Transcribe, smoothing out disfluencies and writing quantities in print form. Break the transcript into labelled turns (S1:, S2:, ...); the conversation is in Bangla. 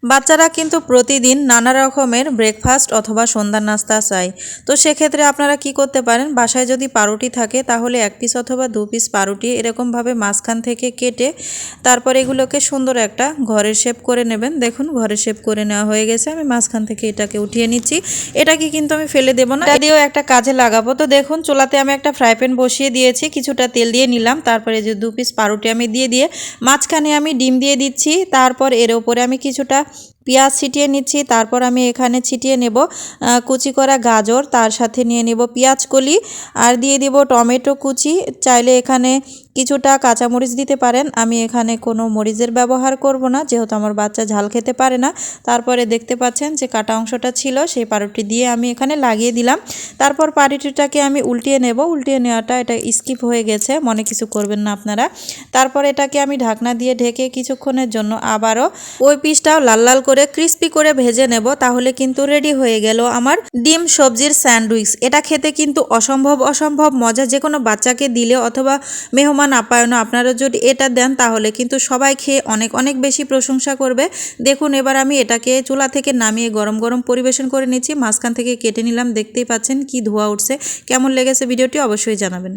S1: বাচ্চারা কিন্তু প্রতিদিন নানা রকমের ব্রেকফাস্ট অথবা সন্ধ্যার নাস্তা চায়। তো সেক্ষেত্রে আপনারা কি করতে পারেন, বাসায় যদি পাউরুটি থাকে তাহলে 1 পিস অথবা 2 পিস পাউরুটি এরকমভাবে মাঝখান থেকে কেটে তারপর এগুলোকে সুন্দর একটা ঘরের শেপ করে নেবেন। দেখুন ঘরের শেপ করে নেওয়া হয়ে গেছে। আমি মাঝখান থেকে এটাকে উঠিয়ে নিচ্ছি। এটাকে কিন্তু আমি ফেলে দেবো না, এটা দিয়েও একটা কাজে লাগাবো। তো দেখুন চুলাতে আমি একটা ফ্রাই প্যান বসিয়ে দিয়েছি, কিছুটা তেল দিয়ে নিলাম, তারপরে যে 2 পিস পাউরুটি আমি দিয়ে মাঝখানে আমি ডিম দিয়ে দিচ্ছি। তারপর এর উপরে আমি কিছুটা পেঁয়াজ ছিটিয়ে নিচ্ছি। তারপর আমি এখানে ছিটিয়ে নেব কুচি করা গাজর, তার সাথে নিয়ে নেব পেঁয়াজ কলি আর দিয়ে দিব টমেটো কুচি। চাইলে এখানে কিছুটা কাঁচামরিচ দিতে পারেন। আমি এখানে কোনো মরিচের ব্যবহার করব না, যেহেতু আমার বাচ্চা ঝাল খেতে পারে না। তারপরে দেখতে পাচ্ছেন যে কাটা অংশটা ছিল সেই পাউরুটি দিয়ে আমি এখানে লাগিয়ে দিলাম। তারপর পাউরুটিটাকে আমি উল্টিয়ে নেব। উল্টিয়ে নেওয়াটা এটা স্কিপ হয়ে গেছে, মনে কিছু করবেন না আপনারা। তারপর এটাকে আমি ঢাকনা দিয়ে ঢেকে কিছুক্ষণের জন্য আবারও ওই পিসটাও লাল লাল করে ক্রিস্পি করে ভেজে নেব। তাহলে কিন্তু রেডি হয়ে গেল আমার ডিম সবজির স্যান্ডউইচ। এটা খেতে কিন্তু অসম্ভব মজা। যে কোনো বাচ্চাকে দিলে অথবা মেহমান আপ্যায়নে আপনারা যদি এটা দেন তাহলে কিন্তু সবাই খেয়ে অনেক অনেক বেশি প্রশংসা করবে। দেখুন এবার আমি এটাকে চুলা থেকে নামিয়ে গরম গরম পরিবেশন করে নিচ্ছি। মাঝখান থেকে কেটে নিলাম, দেখতেই পাচ্ছেন কি ধোঁয়া উঠছে। কেমন লেগেছে ভিডিওটি অবশ্যই জানাবেন।